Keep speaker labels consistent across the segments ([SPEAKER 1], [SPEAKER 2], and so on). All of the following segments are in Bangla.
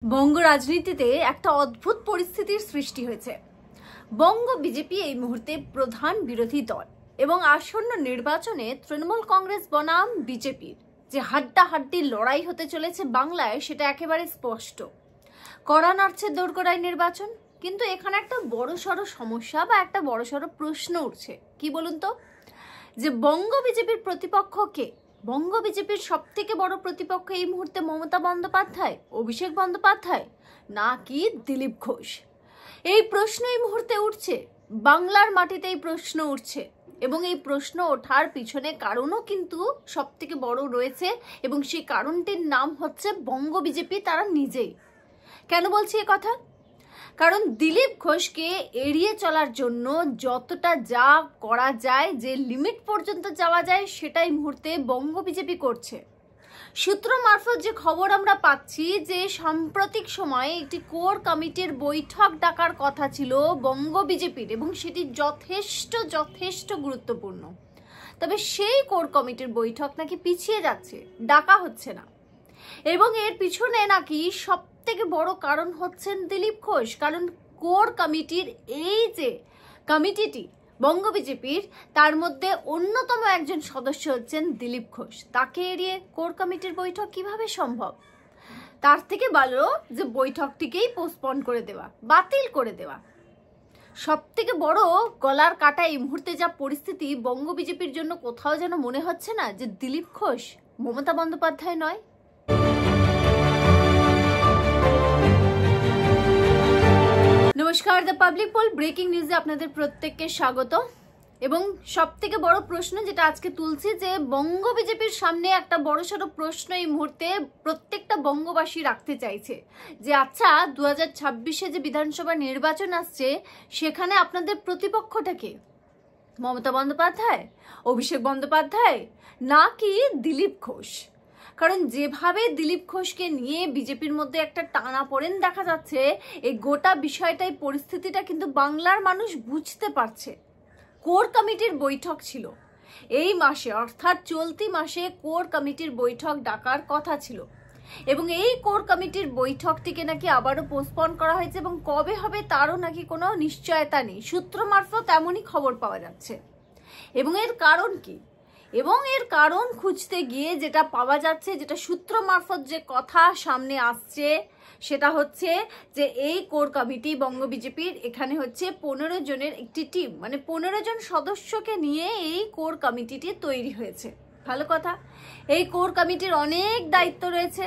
[SPEAKER 1] বঙ্গ রাজনীতিতে একটা অদ্ভুত পরিস্থিতির সৃষ্টি হয়েছে। বঙ্গ বিজেপি এই মুহূর্তে প্রধান বিরোধী দল এবং আসন্ন নির্বাচনে তৃণমূল কংগ্রেস বনাম বিজেপির যে হাড্ডাহাড্ডি লড়াই হতে চলেছে বাংলায়, সেটা একেবারে স্পষ্ট। কড়া নাড়ছে দোরগোড়ায় নির্বাচন, কিন্তু এখানে একটা বড়সড় সমস্যা বা একটা বড়সড় প্রশ্ন উঠছে। কি বলুন তো, যে বঙ্গ বিজেপির প্রতিপক্ষ কে? বঙ্গ বিজেপির সব থেকে বড় প্রতিপক্ষ এই মুহূর্তে মমতা বন্দ্যোপাধ্যায়, অভিষেক বন্দ্যোপাধ্যায়, নাকি দিলীপ ঘোষ? এই প্রশ্ন এই মুহূর্তে উঠছে, বাংলার মাটিতে এই প্রশ্ন উঠছে। এবং এই প্রশ্ন ওঠার পিছনে কারণও কিন্তু সব থেকে বড় রয়েছে, এবং সেই কারণটির নাম হচ্ছে বঙ্গ বিজেপি তারা নিজেই। কেন বলছি এ কথা? কারণ দিলীপ ঘোষকে এড়িয়ে চলার জন্য যতটা যা করা যায়, যে লিমিট পর্যন্ত যাওয়া যায়, সেটাই মুহূর্তে বঙ্গ বিজেপি করছে। সূত্র মারফত যে খবর আমরা পাচ্ছি, যে সাম্প্রতিক সময়ে একটি কোর কমিটির বৈঠক ডাকার কথা ছিল বঙ্গ বিজেপির, এবং সেটি যথেষ্ট গুরুত্বপূর্ণ। তবে সেই কোর কমিটির বৈঠক নাকি পিছিয়ে যাচ্ছে, ডাকা হচ্ছে না। এবং এর পিছনে নাকি সব থেকে বড় কারণ হচ্ছেন দিলীপ ঘোষ। কারণ কোর কমিটির এই যে কমিটিটি বঙ্গ বিজেপির, তার মধ্যে অন্যতম একজন সদস্য হচ্ছেন দিলীপ ঘোষ। তাকে এড়িয়ে কোর কমিটির বৈঠক কিভাবে সম্ভব? তার থেকে ভালো যে বৈঠকটিকেই পোস্টপন করে দেওয়া, বাতিল করে দেওয়া। সব থেকে বড় গলার কাটা এই মুহূর্তে যা পরিস্থিতি বঙ্গ বিজেপির জন্য, কোথাও যেন মনে হচ্ছে না যে দিলীপ ঘোষ মমতা বন্দ্যোপাধ্যায় নয়। নমস্কার, দ্য পাবলিক পোল ব্রেকিং নিউজে আপনাদের প্রত্যেককে স্বাগত। এবং সব থেকে বড় প্রশ্ন যেটা আজকে তুলছি, যে বঙ্গ বিজেপির সামনে একটা বড়সড় প্রশ্ন এই মুহূর্তে প্রত্যেকটা বঙ্গবাসী রাখতে চাইছে, যে আচ্ছা 2026-এ যে বিধানসভা নির্বাচন আসছে, সেখানে আপনাদের প্রতিপক্ষটা কে? মমতা বন্দ্যোপাধ্যায়, অভিষেক বন্দ্যোপাধ্যায়, নাকি দিলীপ ঘোষ? কারণ যেভাবে দিলীপ ঘোষকে নিয়ে বিজেপির মধ্যে একটা টানাপোড়েন দেখা যাচ্ছে, এই গোটা বিষয়টাই, পরিস্থিতিটা কিন্তু বাংলার মানুষ বুঝতে পারছে। কোর কমিটির বৈঠক ছিল এই মাসে, অর্থাৎ চলতি মাসে কোর কমিটির বৈঠক ডাকার কথা ছিল, এবং এই কোর কমিটির বৈঠকটিকে নাকি আবারও পোস্টপন করা হয়েছে, এবং কবে হবে তারও নাকি কোনো নিশ্চয়তা নেই। সূত্র মারফত এমনই খবর পাওয়া যাচ্ছে। এবং এর কারণ কি? এবং এর কারণ খুঁজতে গিয়ে যেটা পাওয়া যাচ্ছে, যেটা সূত্র মারফত যে কথা সামনে আসছে, সেটা হচ্ছে যে এই কোর কমিটি বঙ্গ বিজেপির, এখানে হচ্ছে 15 জনের একটি টিম, মানে 15 জন সদস্যকে নিয়ে এই কোর কমিটিটি তৈরি হয়েছে। ভালো কথা। এই কোর কমিটির অনেক দায়িত্ব রয়েছে।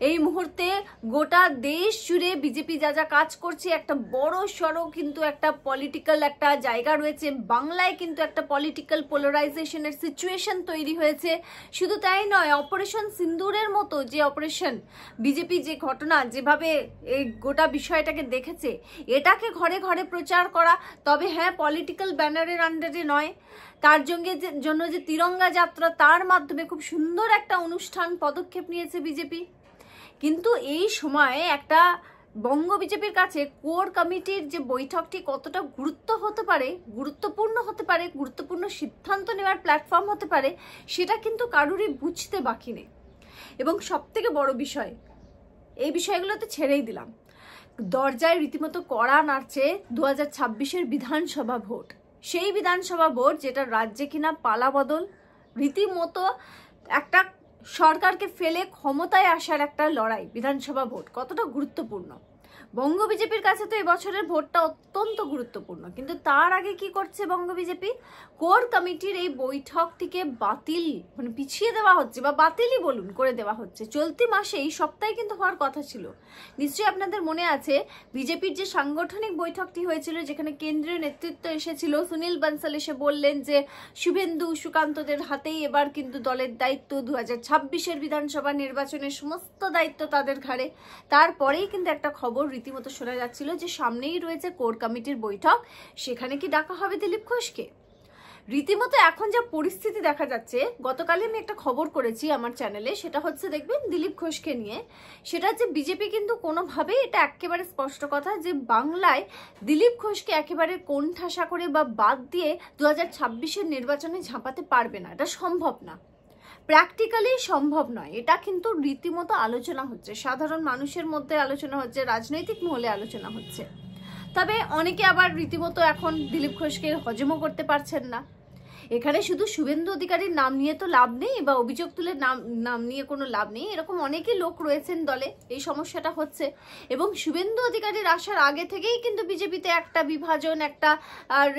[SPEAKER 1] এই মুহূর্তে গোটা দেশ জুড়ে বিজেপি যা যা কাজ করছে, একটা বড় সড়ো কিন্তু একটা পলিটিক্যাল একটা জায়গা রয়েছে। বাংলায় কিন্তু একটা পলিটিক্যাল পোলারাইজেশনের সিচুয়েশন তৈরি হয়েছে। শুধু তাই নয়, অপারেশন সিন্দুরের মতো যে অপারেশন, বিজেপি যে ঘটনা, যেভাবে এই গোটা বিষয়টাকে দেখেছে, এটাকে ঘরে ঘরে প্রচার করা, তবে হ্যাঁ পলিটিক্যাল ব্যানারের আন্ডারে নয়, তার জন্য যে তিরঙ্গা যাত্রা, তার মাধ্যমে খুব সুন্দর একটা অনুষ্ঠান পদক্ষেপ নিয়েছে বিজেপি। কিন্তু এই সময়ে একটা বঙ্গ বিজেপির কাছে কোর কমিটির যে বৈঠকটি কতটা গুরুত্বপূর্ণ হতে পারে, গুরুত্বপূর্ণ সিদ্ধান্ত নেওয়ার প্ল্যাটফর্ম হতে পারে, সেটা কিন্তু কারুরই বুঝতে বাকি নেই। এবং সব থেকে বড় বিষয়, এই বিষয়গুলো তো ছেড়েই দিলাম, দরজায় রীতিমতো কড়া নাড়ছে 2026-এর বিধানসভা ভোট। সেই বিধানসভা ভোট যেটা রাজ্যে কিনা পালা বদল, রীতিমতো একটা সরকারকে ফেলে ক্ষমতায় আসার একটা লড়াই। বিধানসভা ভোট কতটা গুরুত্বপূর্ণ বঙ্গ বিজেপির কাছে, তো এবছরের ভোটটা অত্যন্ত গুরুত্বপূর্ণ। কিন্তু তার আগে কি করছে বঙ্গ বিজেপি? কোর কমিটির এই বৈঠকটিকে বাতিল, মানে পিছিয়ে দেওয়া হচ্ছে, বা বাতিলই বলুন, করে দেওয়া হচ্ছে। চলতি মাসে এই সপ্তাহে কিন্তু হওয়ার কথা ছিল। নিশ্চয়ই আপনাদের মনে আছে বিজেপির যে সাংগঠনিক বৈঠকটি হয়েছিল, যেখানে কেন্দ্রীয় নেতৃত্ব এসেছিল। সুনীল বানসাল এসে বললেন যে শুভেন্দু সুকান্তদের হাতেই এবার কিন্তু দলের দায়িত্ব, 2026-এর বিধানসভা নির্বাচনের সমস্ত দায়িত্ব তাদের ঘাড়ে। তারপরেই কিন্তু একটা খবর রীতিমতো শোনা যাচ্ছিল যে সামনেই রয়েছে কোর কমিটির বৈঠক, সেখানে কি ডাকা হবে দিলীপ ঘোষকে। রীতিমতো এখন যা পরিস্থিতি দেখা যাচ্ছে, গতকালই আমি একটা খবর করেছি আমার চ্যানেলে, সেটা হচ্ছে দেখবেন দিলীপ ঘোষকে নিয়ে, সেটা হচ্ছে বিজেপি কিন্তু কোনোভাবেই, এটা একেবারে স্পষ্ট কথা, যে বাংলায় দিলীপ ঘোষকে একেবারে কোণঠাসা করে বা বাদ দিয়ে 2026-এর নির্বাচনে ঝাঁপাতে পারবে না, এটা সম্ভব না। প্র্যাকটিক্যালি সম্ভব নয়, এটা কিন্তু রীতিমতো আলোচনা হচ্ছে, সাধারণ মানুষের মধ্যে আলোচনা হচ্ছে, রাজনৈতিক মহলে আলোচনা হচ্ছে। তবে অনেকে আবার রীতিমতো এখন দিলীপ ঘোষকে হজমও করতে পারছেন না। এখানে শুধু শুভেন্দু অধিকারীর নাম নিয়ে তো লাভ নেই, বা অভিযোগ তুলে নাম নিয়ে কোনো লাভ নেই, এরকম অনেকেই লোক রয়েছেন দলে, এই সমস্যাটা হচ্ছে। এবং শুভেন্দু অধিকারীর আসার আগে থেকেই কিন্তু বিজেপিতে একটা বিভাজন, একটা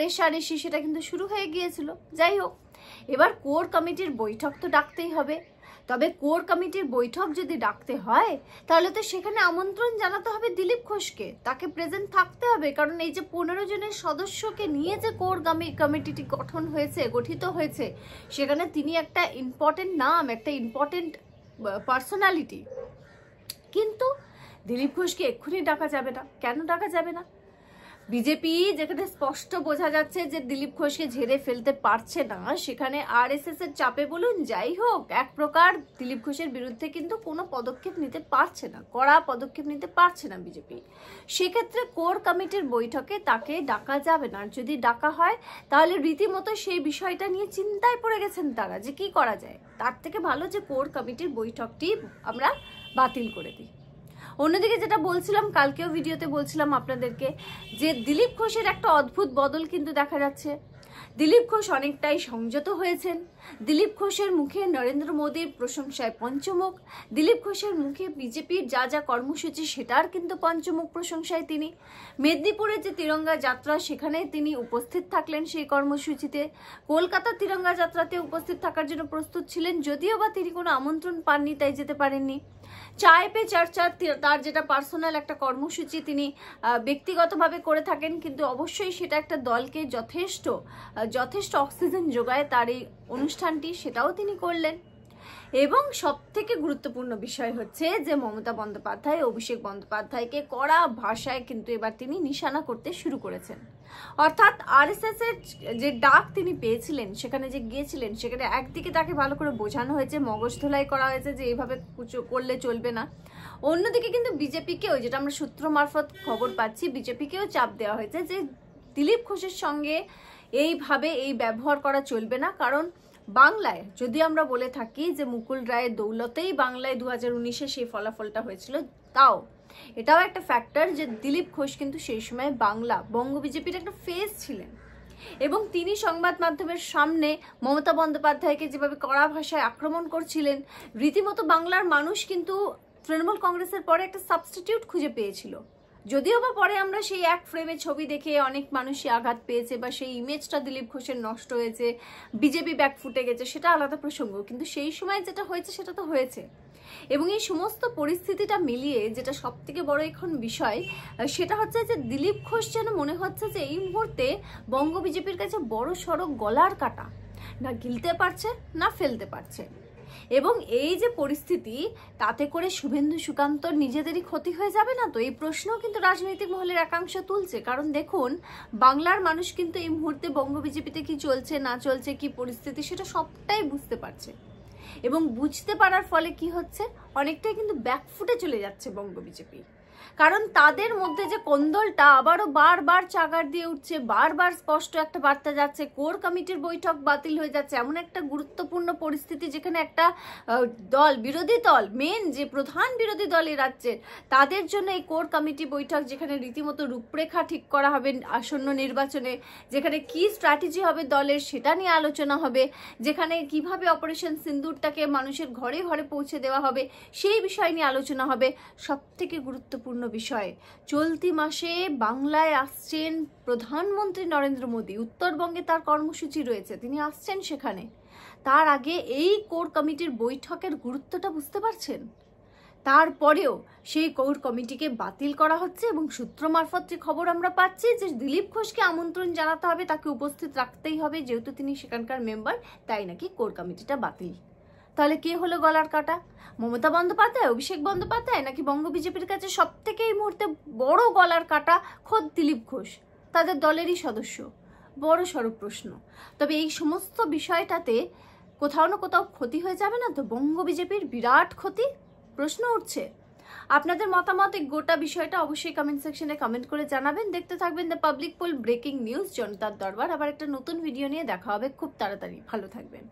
[SPEAKER 1] রেষারেষি সেটা কিন্তু শুরু হয়ে গিয়েছিল। যাই হোক, এবার কোর কমিটির বৈঠক তো ডাকতেই হবে। তবে কোর কমিটির বৈঠক যদি ডাকতে হয় তাহলে তো সেখানে আমন্ত্রণ জানাতে হবে দিলীপ ঘোষকে, তাকে প্রেজেন্ট থাকতে হবে। কারণ এই যে 15 জনের সদস্যকে নিয়ে যে কোর কমিটিটি গঠিত হয়েছে, সেখানে তিনি একটা ইম্পর্টেন্ট নাম, একটা ইম্পর্টেন্ট পার্সোনালিটি। কিন্তু দিলীপ ঘোষকে এক্ষুনি ডাকা যাবে না। কেন ডাকা যাবে না? বিজেপি যেখানে স্পষ্ট বোঝা যাচ্ছে যে দিলীপ ঘোষকে ঝেড়ে ফেলতে পারছে না, সেখানে আরএসএস এর চাপে বলুন, যাই হোক, এক প্রকার দিলীপ ঘোষের বিরুদ্ধে কিন্তু কোনো পদক্ষেপ নিতে পারছে না, কড়া পদক্ষেপ নিতে পারছে না বিজেপি। সেক্ষেত্রে কোর কমিটির বৈঠকে তাকে ডাকা যাবে না। যদি ডাকা হয় তাহলে রীতিমতো সেই বিষয়টা নিয়ে চিন্তায় পড়ে গেছেন তারা, যে কি করা যায়। তার থেকে ভালো যে কোর কমিটির বৈঠকটি আমরা বাতিল করে দিই। অন্যদিকে যেটা বলছিলাম, কালকেও ভিডিওতে বলছিলাম আপনাদেরকে, যে দিলীপ ঘোষের একটা অদ্ভুত বদল কিন্তু দেখা যাচ্ছে। দিলীপ ঘোষ অনেকটাই সংযত হয়েছেন। দিলীপ ঘোষের মুখে নরেন্দ্র মোদীর প্রশংসায় পঞ্চমুখ, দিলীপ ঘোষের মুখে বিজেপির যা যা কর্মসূচি সেটার কিন্তু পঞ্চমুখ প্রশংসায় তিনি। মেদিনীপুরে যে তিরঙ্গা যাত্রা, সেখানে তিনি উপস্থিত থাকলেন সেই কর্মসূচিতে। কলকাতা তিরঙ্গা যাত্রাতে উপস্থিত থাকার জন্য প্রস্তুত ছিলেন, যদিও বা তিনি কোনো আমন্ত্রণ পাননি, তাই যেতে পারেননি। চায় পে চর্চা, তার যেটা পার্সোনাল একটা কর্মসূচি তিনি ব্যক্তিগতভাবে করে থাকেন, কিন্তু অবশ্যই সেটা একটা দলকে যথেষ্ট অক্সিজেন যোগায় তার এই অনুষ্ঠানটি, সেটাও তিনি করলেন। এবং সব থেকে গুরুত্বপূর্ণ বিষয় হচ্ছে যে মমতা বন্দ্যোপাধ্যায়, অভিষেক বন্দ্যোপাধ্যায়কে কড়া ভাষায় কিন্তু এবার তিনি নিশানা করতে শুরু করেছেন। অর্থাৎ আরএসএস এর যে ডাক তিনি পেয়েছিলেন, সেখানে যে গিয়েছিলেন, সেখানে একদিকে তাকে ভালো করে বোঝানো হয়েছে, মগজ ধোলাই করা হয়েছে যে এইভাবে করলে চলবে না। অন্যদিকে কিন্তু বিজেপিকেও, যেটা আমরা সূত্র মারফত খবর পাচ্ছি, বিজেপিকেও চাপ দেওয়া হয়েছে যে দিলীপ ঘোষের সঙ্গে এইভাবে এই ব্যবহার করা চলবে না। কারণ বাংলায় যদি আমরা বলে থাকি যে মুকুল রায়ের দৌলতেই বাংলায় 2019-এ সেই ফলাফলটা হয়েছিল, তাও এটাও একটা ফ্যাক্টর যে দিলীপ ঘোষ কিন্তু সেই সময় বঙ্গ বিজেপির একটা ফেস ছিলেন। এবং তিনি সংবাদ মাধ্যমের সামনে মমতা বন্দ্যোপাধ্যায়কে যেভাবে কড়া ভাষায় আক্রমণ করছিলেন, রীতিমতো বাংলার মানুষ কিন্তু তৃণমূল কংগ্রেসের পরে একটা সাবস্টিটিউট খুঁজে পেয়েছিল। যদিও বা পরে আমরা সেই এক ফ্রেমে ছবি দেখে অনেক মানুষই আঘাত পেয়েছে, বা সেই ইমেজটা দিলীপ ঘোষের নষ্ট হয়েছে, বিজেপি ব্যাক ফুটে গেছে, সেটা আলাদা প্রসঙ্গ। কিন্তু সেই সময় যেটা হয়েছে সেটা তো হয়েছে। এবং এই সমস্ত পরিস্থিতিটা মিলিয়ে যেটা সব থেকে বড় এখন বিষয়, সেটা হচ্ছে যে দিলীপ ঘোষ যেন মনে হচ্ছে যে এই মুহূর্তে বঙ্গ বিজেপির কাছে বড় সড়ক গলার কাটা, না গিলতে পারছে না ফেলতে পারছে। এবং এই যে পরিস্থিতি, তাতে করে শুভেন্দু সুকান্তর নিজেদেরই ক্ষতি হয়ে যাবে না তো? এই প্রশ্নও কিন্তু রাজনৈতিক মহলের একাংশ তুলছে। কারণ দেখুন, বাংলার মানুষ কিন্তু এই মুহূর্তে বঙ্গ বিজেপিতে কি চলছে না চলছে, কি পরিস্থিতি, সেটা সবটাই বুঝতে পারছে। এবং বুঝতে পারার ফলে কি হচ্ছে, অনেকটাই কিন্তু ব্যাকফুটে চলে যাচ্ছে বঙ্গ বিজেপি। কারণ তাদের মধ্যে যে কোন্দলটা আবারও বারবার চাগার দিয়ে উঠছে, বারবার স্পষ্ট একটা বার্তা যাচ্ছে, কোর কমিটির বৈঠক বাতিল হয়ে যাচ্ছে, এমন একটা গুরুত্বপূর্ণ পরিস্থিতি যেখানে একটা দল, বিরোধী দল, মেন যে প্রধান বিরোধী দল এই রাজ্যের, তাদের জন্য এই কোর কমিটি বৈঠক, যেখানে রীতিমতো রূপরেখা ঠিক করা হবে আসন্ন নির্বাচনে, যেখানে কি স্ট্র্যাটেজি হবে দলের সেটা নিয়ে আলোচনা হবে, যেখানে কিভাবে অপারেশন সিন্দুরটাকে মানুষের ঘরে ঘরে পৌঁছে দেওয়া হবে সেই বিষয় নিয়ে আলোচনা হবে। সব থেকে গুরুত্বপূর্ণ বিষয়, চলতি মাসে বাংলায় আসছেন প্রধানমন্ত্রী নরেন্দ্র মোদী, উত্তরবঙ্গে তার কর্মসূচি রয়েছে, তিনি আসছেন সেখানে। তার আগে এই কোর কমিটির বৈঠকের গুরুত্বটা বুঝতে পারছেন? তারপরেও সেই কোর কমিটিকে বাতিল করা হচ্ছে। এবং সূত্র মারফত যে খবর আমরা পাচ্ছি যে দিলীপ ঘোষকে আমন্ত্রণ জানাতে হবে, তাকে উপস্থিত রাখতেই হবে, যেহেতু তিনি সেখানকার মেম্বার, তাই নাকি কোর কমিটিটা বাতিল। তাহলে কে হলো গলার কাটা? মমতা বন্দ্যোপাধ্যায়, অভিষেক বন্দ্যোপাধ্যায়, নাকি বঙ্গ বিজেপির কাছে সব থেকে এই মুহূর্তে বড় গলার কাটা খোদ দিলীপ ঘোষ, তাদের দলেরই সদস্য? বড় সড় প্রশ্ন। তবে এই সমস্ত বিষয়টাতে কোথাও না কোথাও ক্ষতি হয়ে যাবে না তো? বঙ্গ বিজেপির বিরাট ক্ষতি প্রশ্ন উঠছে। আপনাদের মতামত এই গোটা বিষয়টা অবশ্যই কমেন্ট সেকশনে কমেন্ট করে জানাবেন। দেখতে থাকবেন the public pole breaking news, জনতার দরবার। আবার একটা নতুন ভিডিও নিয়ে দেখা হবে খুব তাড়াতাড়ি। ভালো থাকবেন।